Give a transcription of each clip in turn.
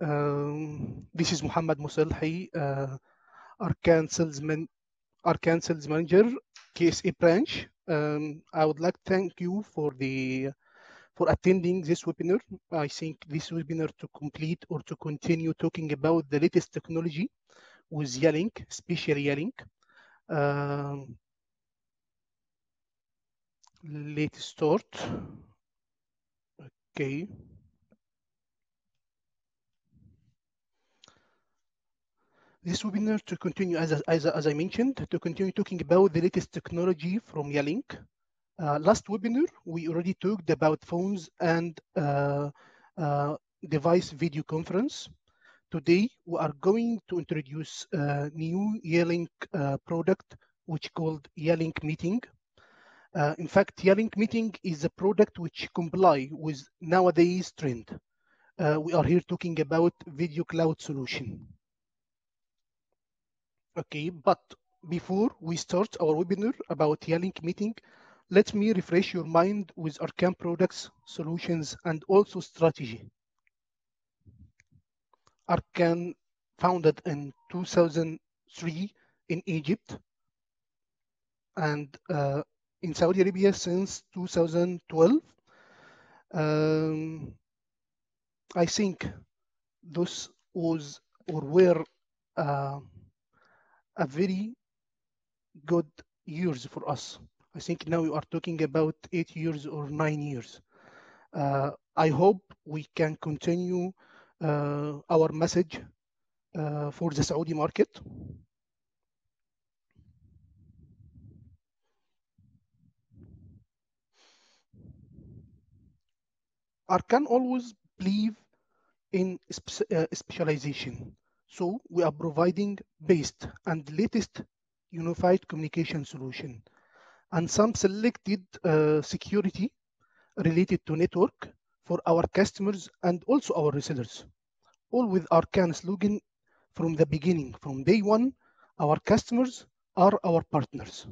This is Muhammad Musalhi, Arkan Sales Manager, KSA branch. I would like to thank you for attending this webinar. I think this webinar to complete or to continue talking about the latest technology with Yealink, especially Yealink. Let's start. Okay. This webinar to continue, as I mentioned, to continue talking about the latest technology from Yealink. Last webinar, we already talked about phones and device video conference. Today, we are going to introduce a new Yealink product, which called Yealink Meeting. In fact, Yealink Meeting is a product which comply with nowadays trend. We are here talking about video cloud solution. Okay, but before we start our webinar about Yealink Meeting, let me refresh your mind with Arcan products, solutions, and also strategy. Arcan founded in 2003 in Egypt and in Saudi Arabia since 2012. I think those was or were a very good years for us. I think now we are talking about 8 years or 9 years. I hope we can continue our message for the Saudi market. Arcan always believe in specialization. So we are providing best and latest unified communication solution and some selected security related to network for our customers and also our resellers. All with Arcan slogan from the beginning, from day one, our customers are our partners.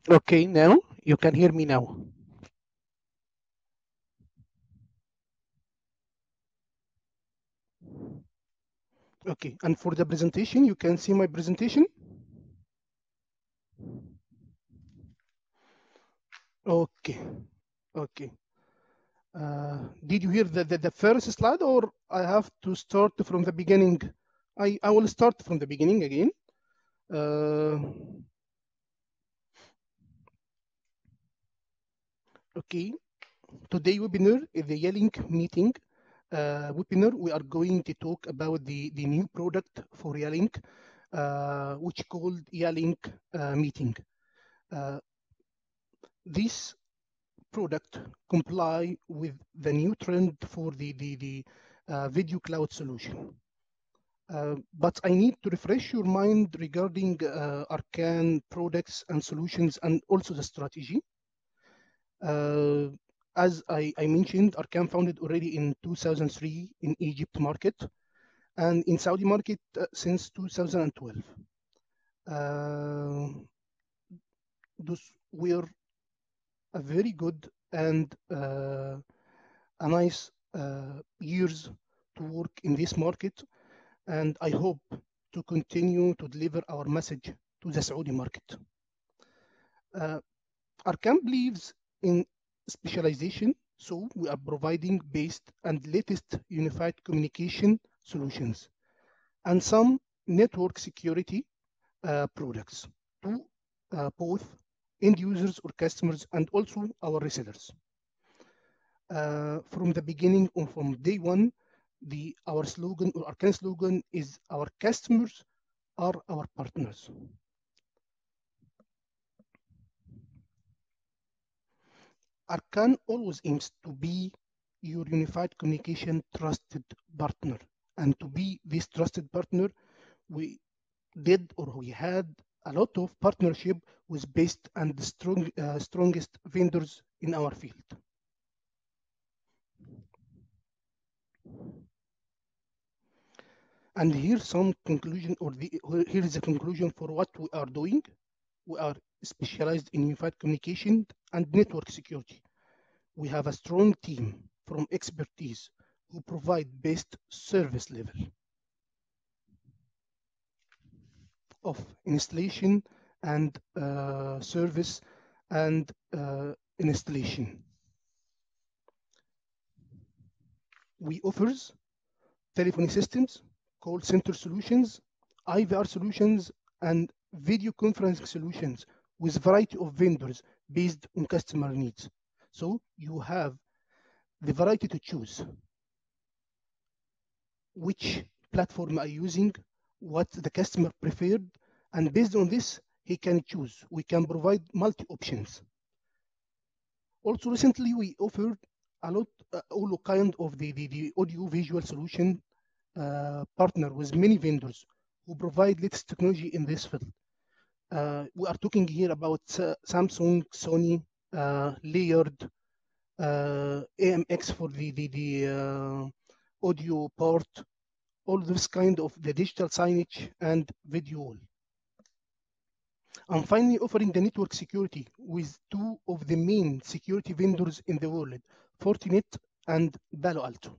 Okay, now you can hear me now. Okay, and for the presentation, you can see my presentation. Okay, okay. Did you hear the first slide or I have to start from the beginning? I will start from the beginning again. Okay, today webinar is the Yealink meeting. Webinar, we are going to talk about the new product for Yealink, which called Yealink meeting. This product comply with the new trend for the video cloud solution. But I need to refresh your mind regarding Arcan products and solutions and also the strategy. As I mentioned, Arcan founded already in 2003 in Egypt market and in Saudi market since 2012. those were a very good and a nice years to work in this market, and I hope to continue to deliver our message to the Saudi market. Arkan believes in specialization, so we are providing best and latest unified communication solutions and some network security products to both end users or customers and also our resellers. From the beginning or from day one, our slogan or Arkan slogan is our customers are our partners. Arkan always aims to be your unified communication trusted partner. And to be this trusted partner, we had a lot of partnership with best and strongest vendors in our field. And here's some conclusion, here is a conclusion for what we are doing. We are specialized in unified communication and network security. We have a strong team from expertise who provide best service level of installation and service and installation. We offers telephony systems, call center solutions, IVR solutions, and video conferencing solutions with a variety of vendors based on customer needs. So you have the variety to choose. Which platform are you using, what the customer preferred, and based on this, he can choose. We can provide multi options. Also, recently we offered a lot, all kind of the audio visual solution partner with many vendors who provide latest technology in this field. We are talking here about Samsung, Sony, layered AMX for the audio part, all this kind of the digital signage and video. And finally, offering the network security with two of the main security vendors in the world, Fortinet and Palo Alto.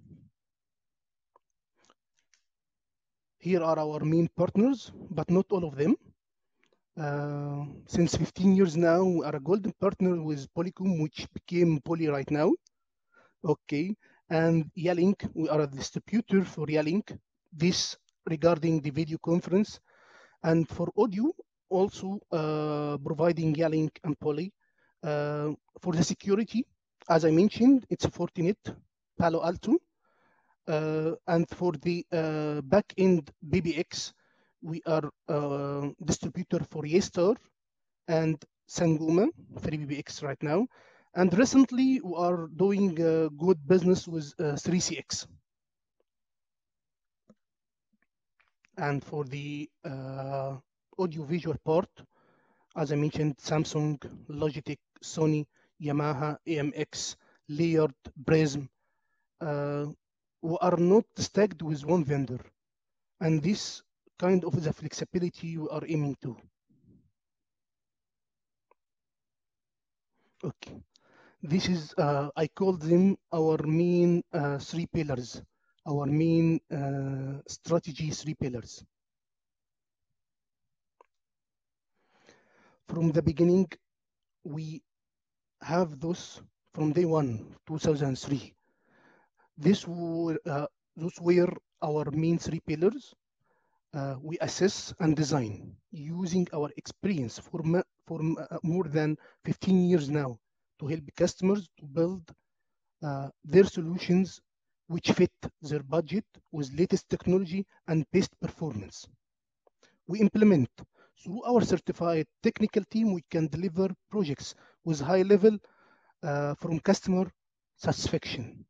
Here are our main partners, but not all of them. Since 15 years now, we are a golden partner with Polycom, which became Poly right now. Okay, and Yealink, we are a distributor for Yealink. This regarding the video conference, and for audio, also providing Yealink and Poly. For the security, as I mentioned, it's Fortinet, Palo Alto. And for the back-end BBX, we are distributor for Yeastar and Sangoma for BBX right now. And recently, we are doing good business with 3CX. And for the audio-visual part, as I mentioned, Samsung, Logitech, Sony, Yamaha, AMX, Layered, Prism. We are not stacked with one vendor. And this kind of the flexibility we are aiming to. Okay. This is, I call them our main 3 pillars, our main strategy 3 pillars. From the beginning, we have those from day 1, 2003. Those were our main 3 pillars. We assess and design using our experience for more than 15 years now to help customers to build their solutions which fit their budget with latest technology and best performance. We implement. Through our certified technical team, we can deliver projects with high level from customer satisfaction.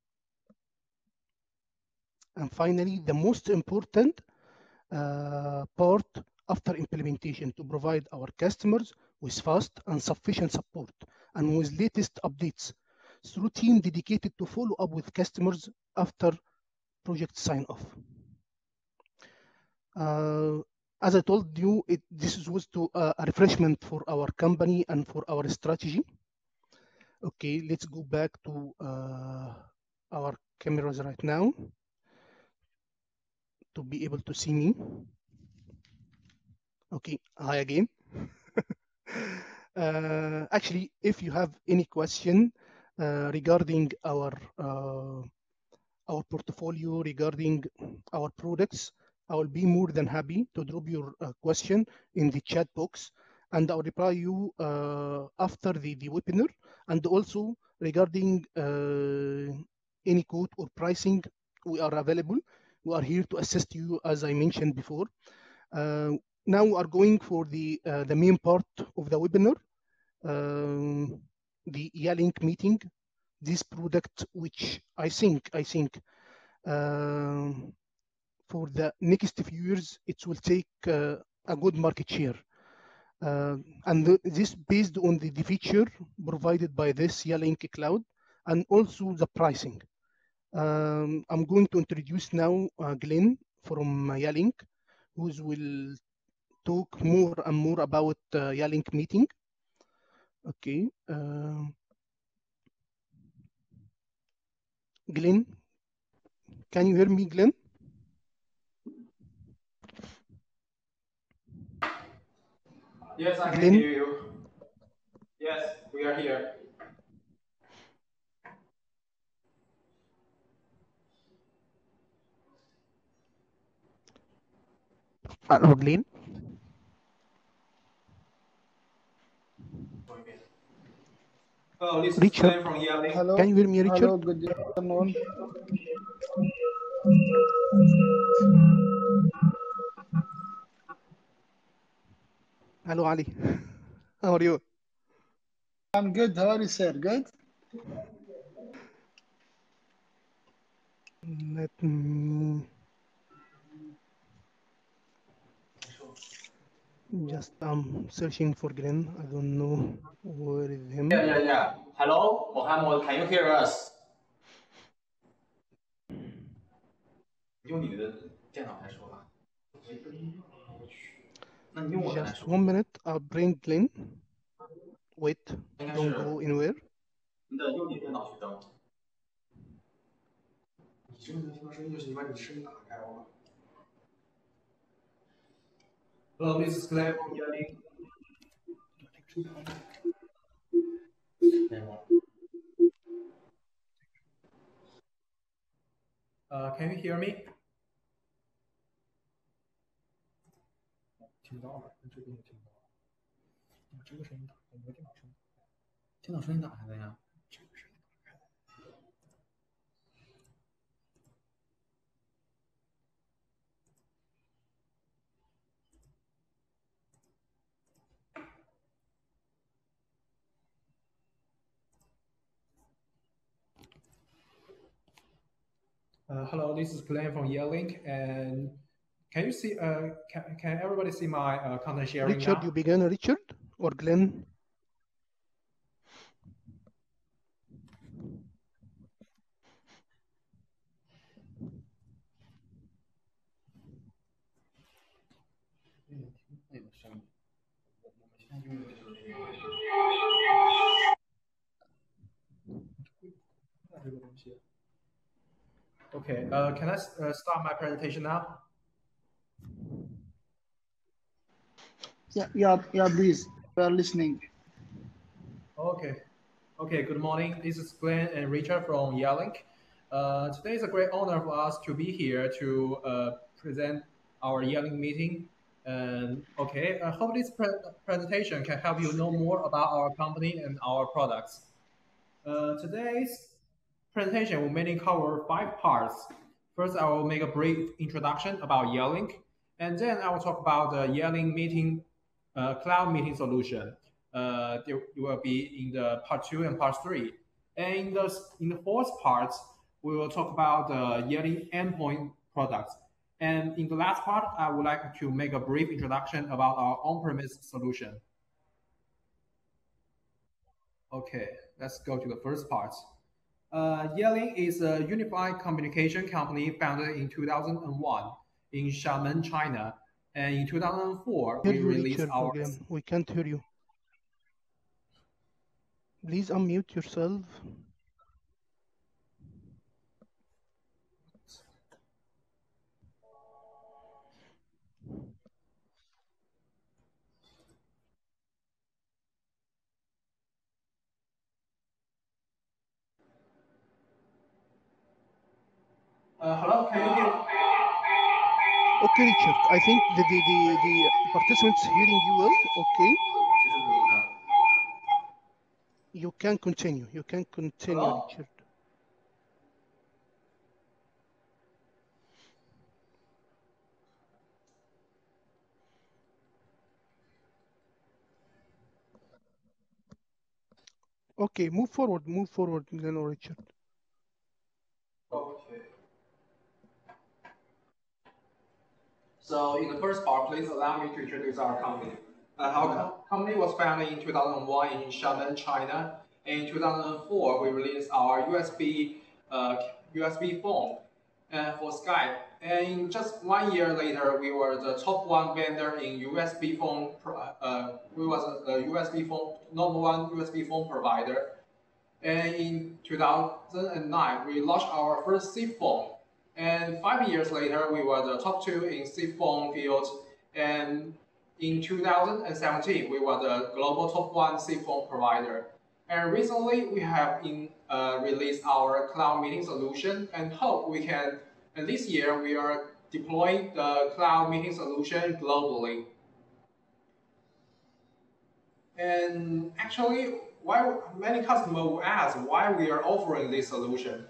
And finally, the most important part after implementation to provide our customers with fast and sufficient support and with latest updates through team dedicated to follow up with customers after project sign off. As I told you, this was to a refreshment for our company and for our strategy. Okay, let's go back to our cameras right now to be able to see me. Okay, hi again. Actually, if you have any question regarding our portfolio, regarding our products, I will be more than happy to drop your question in the chat box, and I'll reply you after the webinar. And also regarding any quote or pricing, we are available. We are here to assist you, as I mentioned before. Now we are going for the main part of the webinar, the Yealink meeting. This product, which I think for the next few years, it will take a good market share. And this based on the feature provided by this Yealink cloud and also the pricing. I'm going to introduce now Glenn from Yealink, who will talk more and more about Yealink meeting. Okay. Glenn, can you hear me, Glenn? Yes, I can hear you. Yes, we are here. Hello, Glenn. Hello, this is Richard. Glenn from Yealink. Hello. Can you hear me, Richard? Hello, good afternoon. Hello, Ali. How are you? I'm good. How are you, sir? Good? Let me just searching for Glenn. I don't know where is him. Yeah. Hello, Mohammed, can you hear us? 用你的电脑来说吧。那你用我的来 Just 说。 1 minute. I'll bring Glenn. Wait, 应该 don't 是 go anywhere. 你的用你的电脑去登。你这个能听到声音，就是你把你的声音打开了。Hello, this is Glenn from Yealink. Can you hear me? 听到了，这边也听到了。把这个声音打开，你的电脑声音打开。电脑声音打开了呀。这个声音打开了。Hello, this is Glenn from Yealink, and can you see? Can everybody see my content sharing Richard, now? you begin, Richard or Glenn? Okay, can I start my presentation now? Yeah, please. We are listening. Okay, good morning. This is Glenn and Richard from Yealink. Today is a great honor for us to be here to present our Yealink meeting. And okay, I hope this presentation can help you know more about our company and our products. Today's presentation will mainly cover 5 parts. First, I will make a brief introduction about Yealink, and then I will talk about the Yealink meeting, cloud meeting solution. There will be in the part 2 and part 3. And in the fourth part, we will talk about the Yealink endpoint products. And in the last part, I would like to make a brief introduction about our on-premise solution. Okay, let's go to the first part. Yealink is a unified communication company founded in 2001 in Xiamen, China. And in 2004, Hear we you, released Richard, our again. We can't hear you. Please unmute yourself. hello, can you hear? Okay, Richard. I think the participants hearing you well. Okay. You can continue. You can continue, Hello? Richard. Okay, move forward, Glenn or Richard. Okay. So in the first part, please allow me to introduce our company. Our company was founded in 2001 in Xiamen, China. In 2004, we released our USB phone for Skype. And just 1 year later, we were the top one vendor in USB phone. We was a USB phone number one USB phone provider. And in 2009, we launched our first SIP phone. And 5 years later, we were the top two in SIP phone field. And in 2017, we were the global top one SIP phone provider. And recently, we have released our cloud meeting solution and hope we can, and this year, we are deploying the cloud meeting solution globally. And actually, why many customers will ask why we are offering this solution.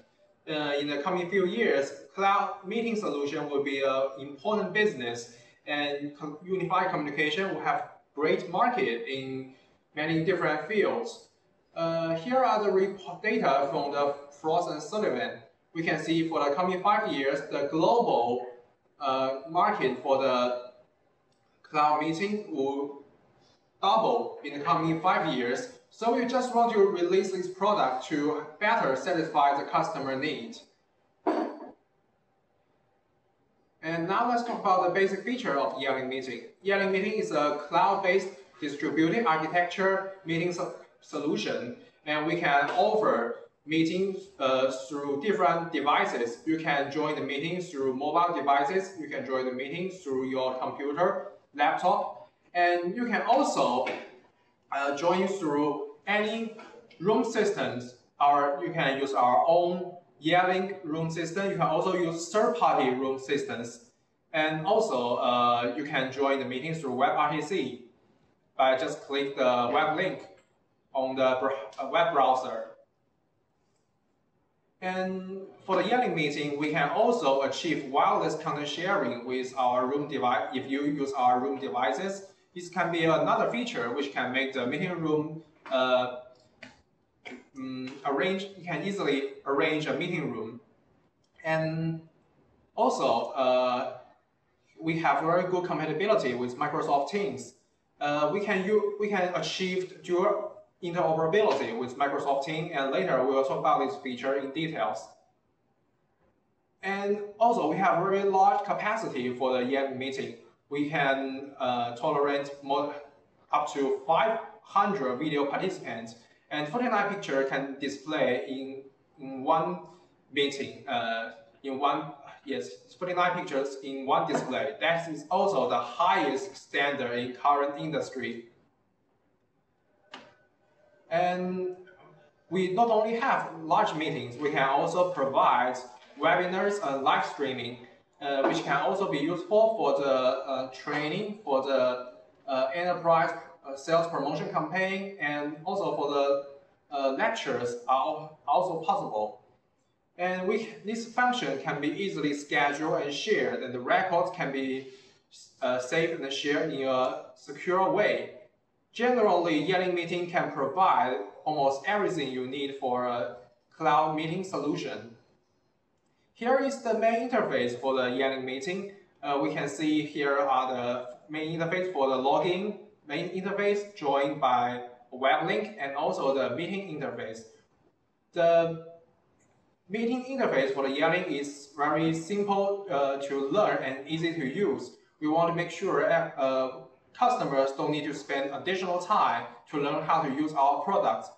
In the coming few years, cloud meeting solution will be an important business, and unified communication will have great market in many different fields. Here are the report data from the Frost and Sullivan. We can see for the coming 5 years, the global market for the cloud meeting will double in the coming 5 years. So we just want to release this product to better satisfy the customer needs. And now let's talk about the basic feature of Yealink Meeting. Yealink Meeting is a cloud-based distributed architecture meeting solution, and we can offer meetings through different devices. You can join the meetings through mobile devices. You can join the meetings through your computer, laptop, and you can also join through any room systems. You can use our own Yealink room system. You can also use third-party room systems. And also, you can join the meetings through WebRTC by just click the web link on the web browser. And for the Yealink meeting, we can also achieve wireless content sharing with our room device. If you use our room devices, this can be another feature which can make the meeting room you can easily arrange a meeting room. And also, we have very good compatibility with Microsoft Teams. We can achieve dual interoperability with Microsoft Teams, and later we will talk about this feature in details. And also, we have very large capacity for the Yealink meeting. We can tolerate up to 500 video participants, and 49 pictures can display in one meeting. 49 pictures in one display. That is also the highest standard in current industry. And we not only have large meetings, we can also provide webinars and live streaming, which can also be useful for the training, for the enterprise sales promotion campaign, and also for the lectures are also possible. And this function can be easily scheduled and shared, and the records can be saved and shared in a secure way. Generally, Yealink Meeting can provide almost everything you need for a cloud meeting solution. Here is the main interface for the Yealink Meeting. We can see here are the main interface for the login, main interface joined by a web link, and also the meeting interface. The meeting interface for the Yealink is very simple to learn and easy to use. we want to make sure customers don't need to spend additional time to learn how to use our products.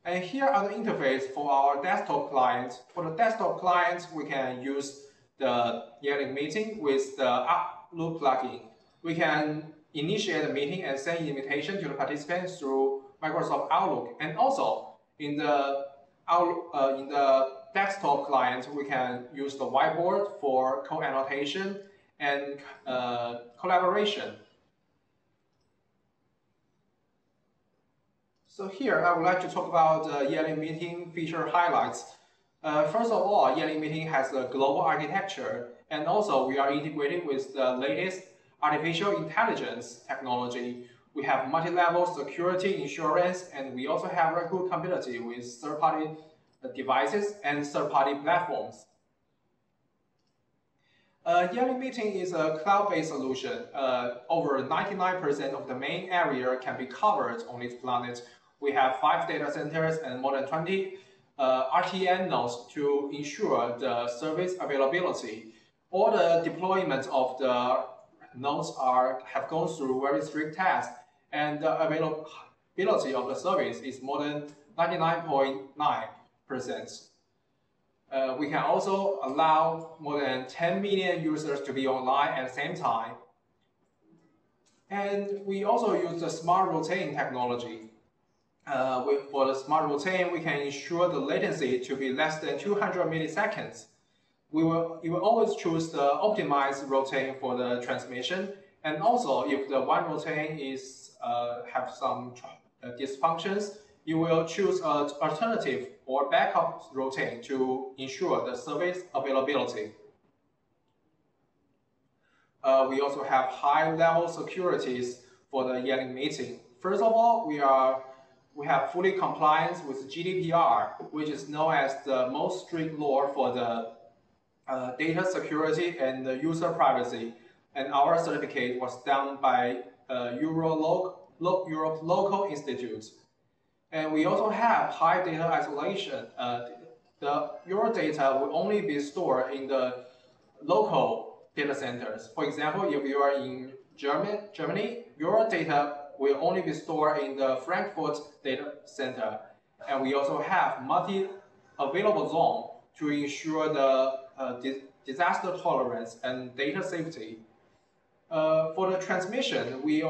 And here are the interface for our desktop client. For the desktop client, we can use the Yealink meeting with the Outlook plugin. We can initiate a meeting and send invitation to the participants through Microsoft Outlook. And also in the desktop client, we can use the whiteboard for code annotation and collaboration. So here I would like to talk about Yealink meeting feature highlights. First of all, Yealink meeting has a global architecture, and also we are integrated with the latest artificial intelligence technology. We have multi-level security insurance, and we also have very good compatibility with third-party devices and third-party platforms. Yealink meeting is a cloud-based solution. Over 99% of the main area can be covered on this planet. We have 5 data centers and more than 20 RTN nodes to ensure the service availability. All the deployments of the nodes have gone through very strict tests, and the availability of the service is more than 99.9%. We can also allow more than 10 million users to be online at the same time. And we also use the smart rotating technology. For the smart rotating, we can ensure the latency to be less than 200 milliseconds. You will always choose the optimized rotating for the transmission. And also, if the one rotating have some dysfunctions, you will choose an alternative or backup rotating to ensure the service availability. We also have high-level securities for the Yealink meeting. First of all, we have fully compliance with GDPR, which is known as the most strict law for the data security and the user privacy. And our certificate was done by Europe Local Institute. And we also have high data isolation. Your data will only be stored in the local data centers. For example, if you are in Germany, your data will only be stored in the Frankfurt data center. And we also have multi-available zone to ensure the disaster tolerance and data safety. For the transmission, we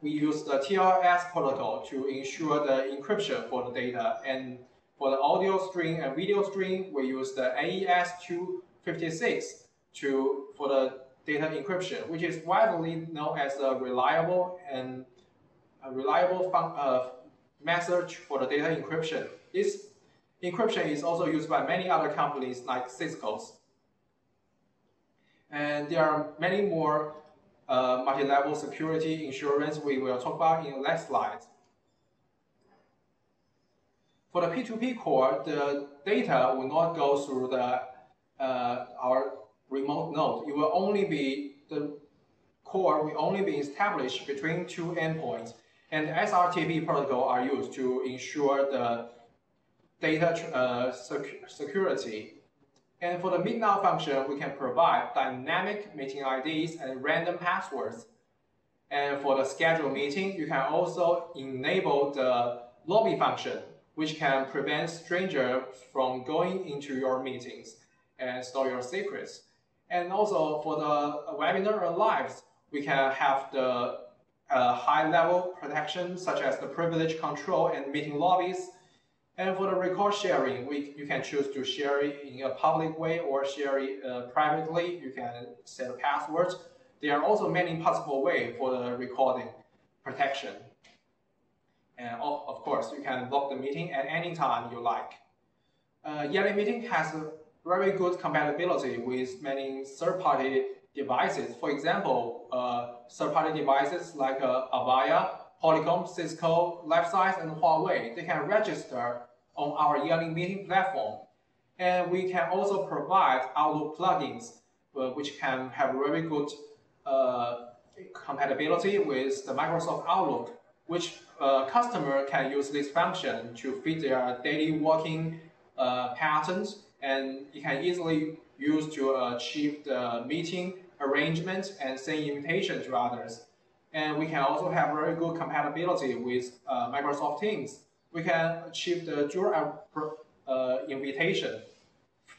use the TLS protocol to ensure the encryption for the data. And for the audio stream and video stream, we use the AES-256 for the data encryption, which is widely known as a reliable method for the data encryption. This encryption is also used by many other companies like Cisco's. And there are many more multi-level security insurance we will talk about in the next slide. For the P2P core, the data will not go through our remote node. The core will only be established between 2 endpoints, and the SRTP protocol are used to ensure the data security. And for the midnight function, we can provide dynamic meeting IDs and random passwords. And for the scheduled meeting, you can also enable the lobby function, which can prevent strangers from going into your meetings and store your secrets. And also for the webinar or lives, we can have the high-level protection, such as the privilege control and meeting lobbies. And for the record sharing, you can choose to share it in a public way or share it privately. You can set passwords. There are also many possible ways for the recording protection. And of course, you can block the meeting at any time you like. Yealink meeting has a very good compatibility with many third-party devices. For example, third-party devices like Avaya, Polycom, Cisco, Lifesize, and Huawei, they can register on our Yealink meeting platform. And we can also provide Outlook plugins, which can have very good compatibility with the Microsoft Outlook, which customer can use this function to fit their daily working patterns, and you can easily used to achieve the meeting arrangement and send invitation to others. And we can also have very good compatibility with Microsoft Teams. We can achieve the dual invitation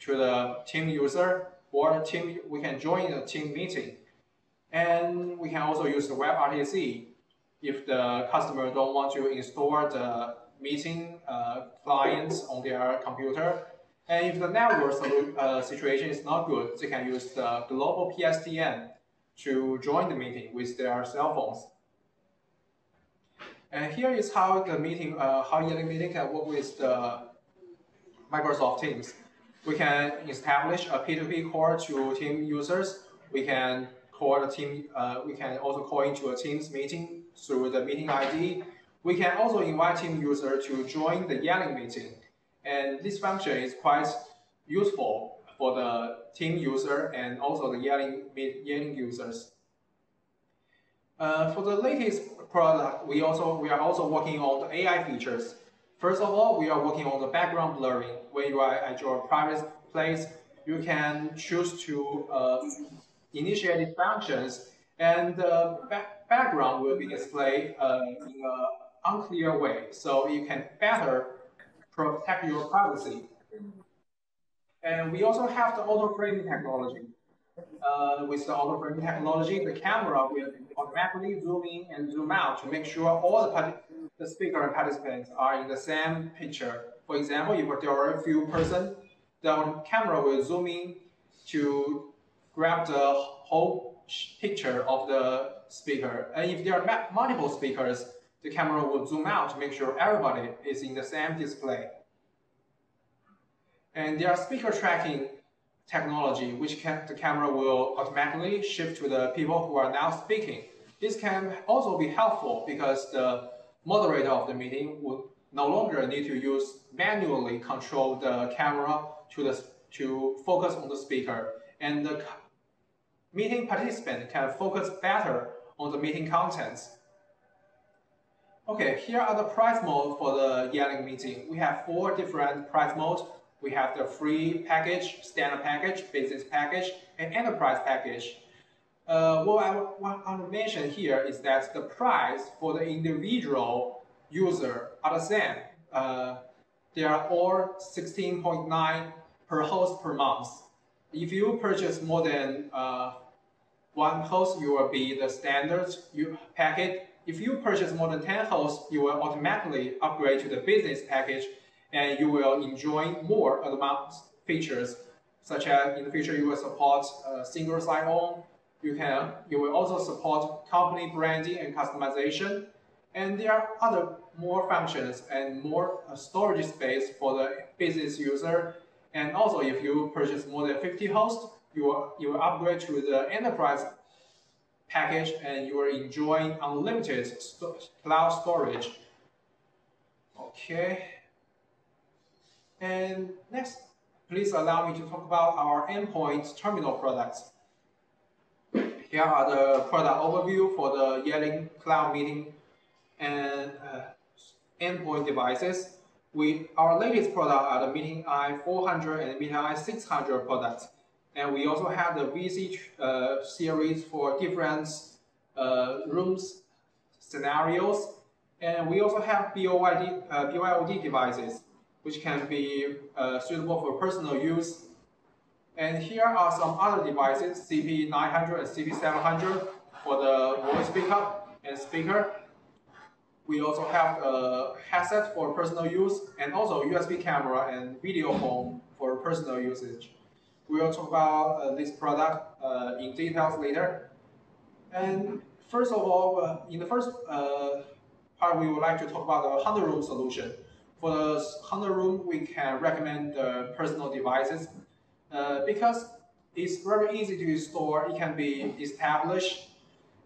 to the team user or team. We can join the team meeting, and we can also use the WebRTC if the customer don't want to install the meeting clients on their computer. And if the network situation is not good, they can use the global PSTN to join the meeting with their cell phones. And here is how the meeting, how Yealink meeting can work with the Microsoft Teams. We can establish a P2P call to team users. We can call the team. We can also call into a Teams meeting through the meeting ID. We can also invite team user to join the Yealink meeting, and this function is quite useful for the team user and also the Yealink users. For the latest product, we are also working on the AI features. First of all, we are working on the background blurring. When you are at your private place, you can choose to initiate functions, and the background will be displayed in an unclear way, so you can better protect your privacy. And we also have the auto framing technology. With the auto framing technology, the camera will automatically zoom in and zoom out to make sure all the speaker and participants are in the same picture. For example, if there are a few persons, the camera will zoom in to grab the whole picture of the speaker. And if there are multiple speakers, the camera will zoom out to make sure everybody is in the same display. And there are speaker tracking technology, which the camera will automatically shift to the people who are now speaking. This can also be helpful because the moderator of the meeting will no longer need to use manually control the camera to focus on the speaker, and the meeting participant can focus better on the meeting contents. Okay, here are the price modes for the Yealink meeting. We have 4 different price modes. We have the free package, standard package, business package, and enterprise package. What I want to mention here is that the price for the individual user are the same. They are all 16.9 per host per month. If you purchase more than 1 host, you will be the standard package. If you purchase more than 10 hosts, you will automatically upgrade to the business package, and you will enjoy more advanced features, such as in the future you will support single sign-on. You will also support company branding and customization, and there are other more functions and more storage space for the business user. And also, if you purchase more than 50 hosts, you will upgrade to the enterprise package, and you will enjoy unlimited cloud storage. Okay. And next, please allow me to talk about our endpoint terminal products. Here are the product overview for the Yealink Cloud Meeting and endpoint devices. Our latest product are the Meeting i400 and Meeting i600 products. And we also have the VC series for different rooms scenarios. And we also have BYOD devices, which can be suitable for personal use. And here are some other devices, CP900 and CP700 for the voice pickup and speaker. We also have a headset for personal use, and also USB camera and video phone for personal usage. We will talk about this product in details later. And first of all, in the first part, we would like to talk about the 100-room solution. For the 100-room, we can recommend the personal devices because it's very easy to install. It can be established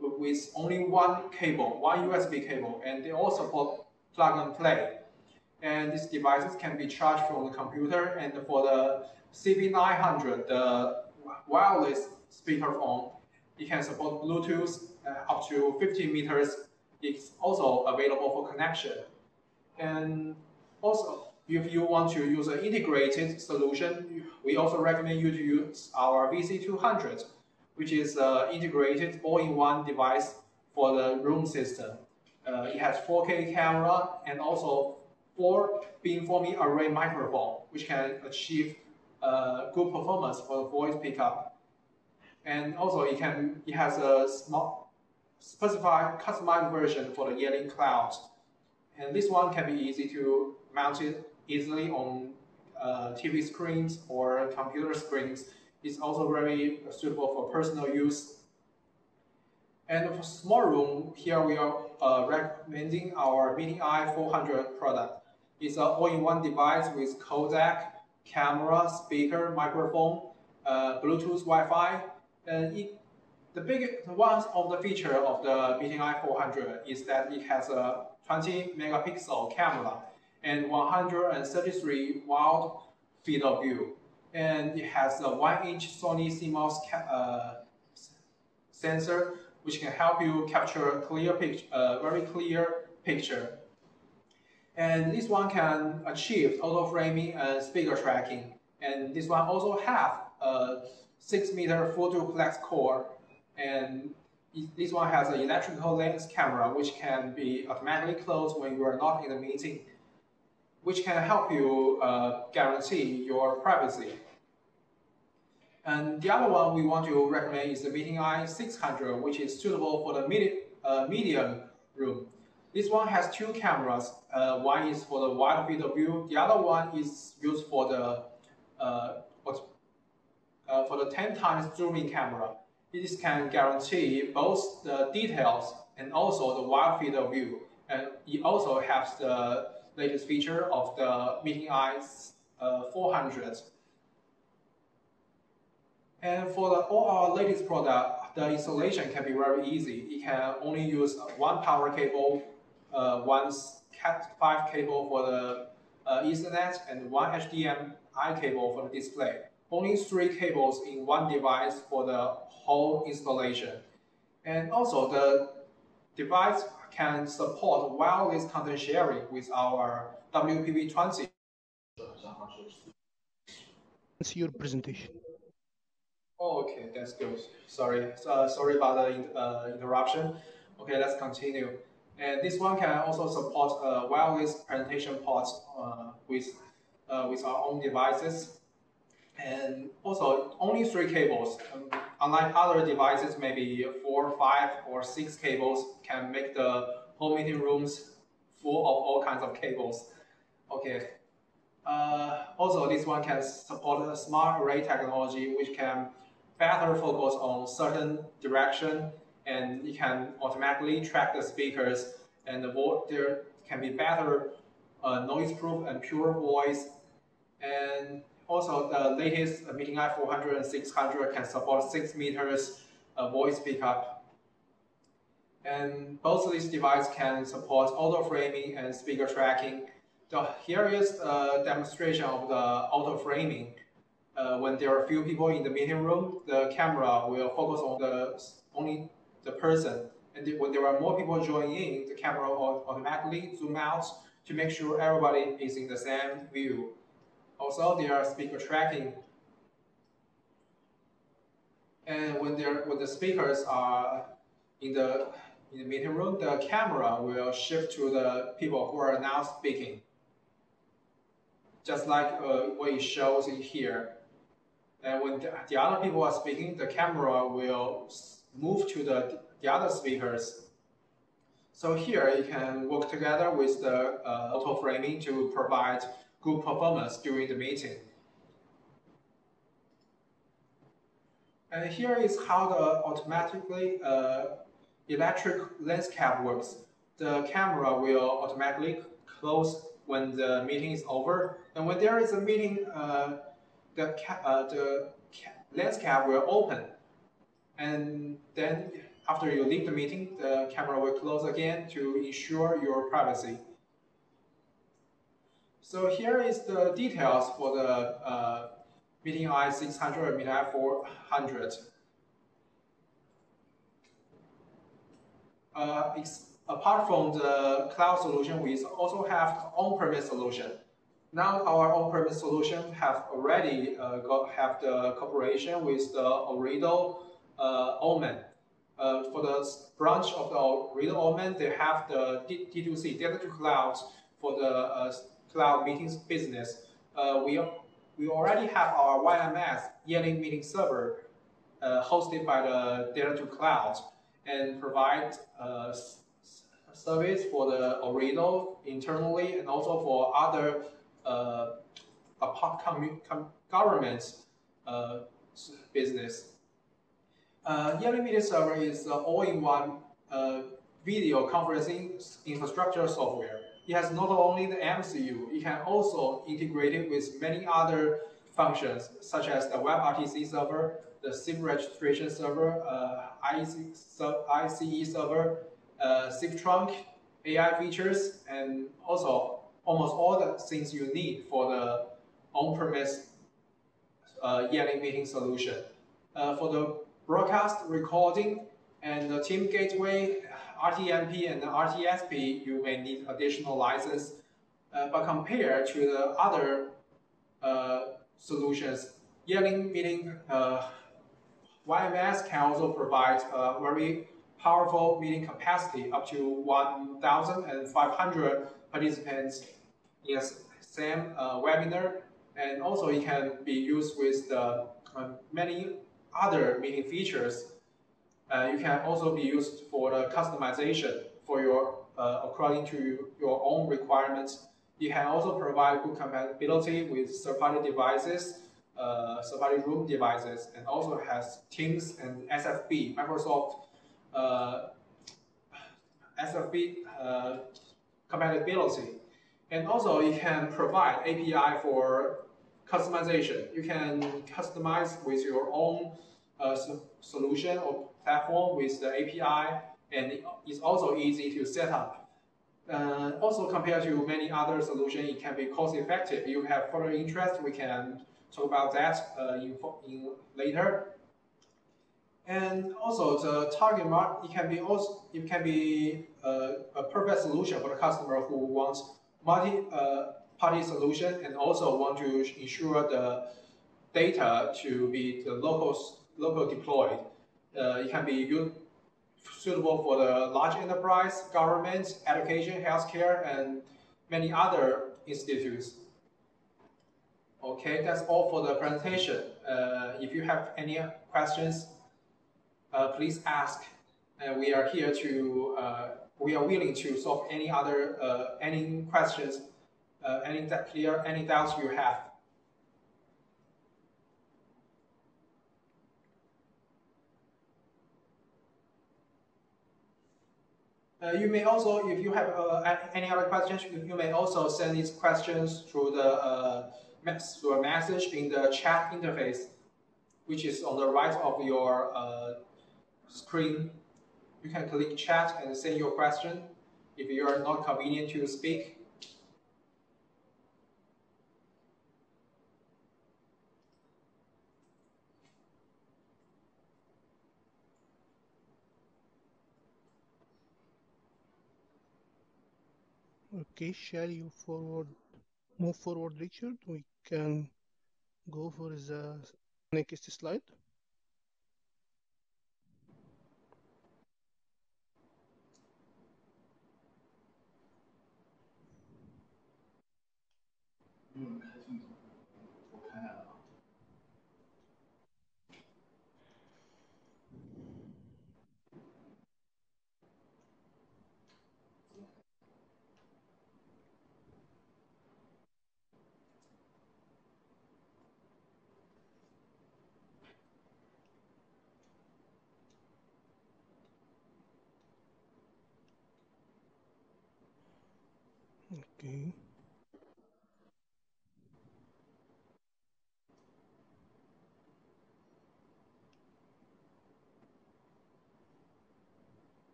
with only one cable, one USB cable, and they all support plug and play. And these devices can be charged from the computer. And for the CP900, the wireless speakerphone, it can support Bluetooth up to 50 meters. It's also available for connection. And also, if you want to use an integrated solution, we also recommend you to use our VC200, which is an integrated all-in-one device for the room system. It has 4K camera and also 4 beamforming array microphone, which can achieve good performance for the voice pickup. And also it has a small specified customized version for the Yealink cloud. And this one can be easy to mount it easily on TV screens or computer screens. It's also very suitable for personal use. And for small room, here we are recommending our Meeting Eye 400 product. It's an all-in-one device with codec, camera, speaker, microphone, Bluetooth, Wi-Fi. And one of the feature of the Meeting Eye 400 is that it has a 20 megapixel camera and 133 wide field of view. And it has a 1-inch Sony CMOS sensor, which can help you capture a clear picture, very clear picture. And this one can achieve auto framing and speaker tracking. And this one also have a 6-meter full duplex core. And this one has an electrical lens camera, which can be automatically closed when you are not in a meeting, which can help you guarantee your privacy. And the other one we want to recommend is the Meeting Eye 600, which is suitable for the medium room. This one has 2 cameras. One is for the wide field of view. The other one is used for the 10 times zooming camera. This can guarantee both the details and also the wide field of view. And it also has the latest feature of the Meeting Eye 400. And for all our latest product, the installation can be very easy. It can only use one power cable, one Cat5 cable for the Ethernet, and one HDMI cable for the display. Only 3 cables in one device for the whole installation. And also the device can support wireless content sharing with our WPP20. See your presentation. Oh, okay, that's good. Sorry, sorry about the interruption. Okay, let's continue. And this one can also support wireless presentation ports with our own devices. And also only 3 cables. Unlike other devices, maybe 4, 5, or 6 cables can make the whole meeting rooms full of all kinds of cables. Okay. Also, this one can support a smart array technology, which can better focus on certain direction, and it can automatically track the speakers, and there can be better noise-proof and pure voice. And also, the latest Meeting Eye 400 and 600 can support 6 meters voice pickup. And both of these devices can support auto framing and speaker tracking. So here is a demonstration of the auto framing. When there are few people in the meeting room, the camera will focus on only the person. And when there are more people joining in, the camera will automatically zoom out to make sure everybody is in the same view. Also, there are speaker tracking. And when the speakers are in the meeting room, the camera will shift to the people who are now speaking, just like what it shows in here. And when the other people are speaking, the camera will move to the other speakers. So here you can work together with the auto framing to provide good performance during the meeting. And here is how the automatically electric lens cap works. The camera will automatically close when the meeting is over. And when there is a meeting, the lens cap will open. And then after you leave the meeting, the camera will close again to ensure your privacy. So here is the details for the Meeting Eye 600 and Meeting Eye 400. Apart from the cloud solution, we also have on-premise solution. Now our on-premise solution have already have the cooperation with the Orido Omen. For the branch of the Orido Omen, they have the D2C, data to cloud, for the cloud meetings business. We already have our YMS, Yealink meeting server, hosted by the data to cloud, and provide service for the Orido internally and also for other uh, government uh, business. Yearly Media Server is all-in-one video conferencing infrastructure software. It has not only the MCU, it can also integrate it with many other functions, such as the WebRTC server, the SIP registration server, ICE server, SIP trunk, AI features, and also almost all the things you need for the on-premise Yearly meeting solution. For the broadcast recording and the team gateway, RTMP and RTSP, you may need additional license. But compared to the other solutions, Yearling meeting YMS can also provide a very powerful meeting capacity up to 1,500 participants in a same webinar, and also it can be used with the many other meeting features. You can also be used for the customization for your according to your own requirements. You can also provide good compatibility with third-party devices, third-party room devices, and also has Teams and SFB, Microsoft SFB compatibility. And also you can provide API for customization. You can customize with your own solution or platform with the API, and it's also easy to set up. Also, compared to many other solutions, it can be cost effective. If you have further interest, we can talk about that in later. And also the target market, it can be a perfect solution for the customer who wants multi-party solution and also want to ensure the data to be the local deployed. It can be suitable for the large enterprise, government, education, healthcare, and many other institutes. Okay, that's all for the presentation. If you have any questions, please ask. And we are here to, we are willing to solve any other, any questions, any doubts you have. You may also, if you have any other questions, you may also send these questions through through a message in the chat interface, which is on the right of your screen. You can click chat and send your question if you are not convenient to speak. Okay, shall you move forward, Richard? We can go for the next slide. Okay.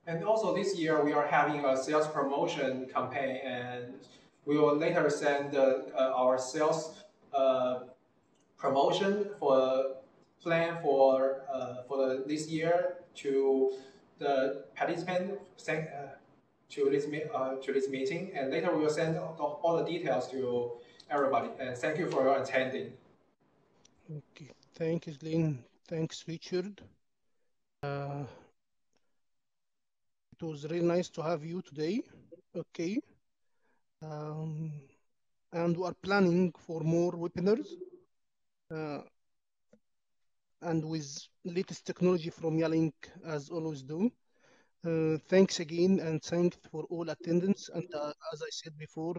And also this year we are having a sales promotion campaign, and we will later send our sales uh, promotion for plan this year to the participant to this meeting, and later we will send all the details to everybody. And thank you for your attending. Okay, thanks, Glenn. Thanks, Richard. Uh, it was really nice to have you today. Okay, um, and we are planning for more webinars uh, and with latest technology from Yealink as always do. Thanks again and thanks for all attendance. And as I said before,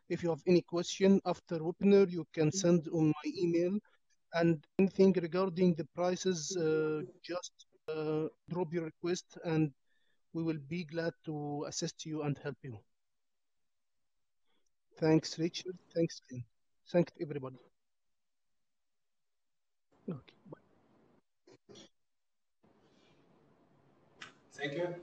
if you have any question after webinar, you can send on my email. And anything regarding the prices, just drop your request and we will be glad to assist you and help you. Thanks, Richard. Thanks, Ken. Thanks, everybody. Okay. Thank you.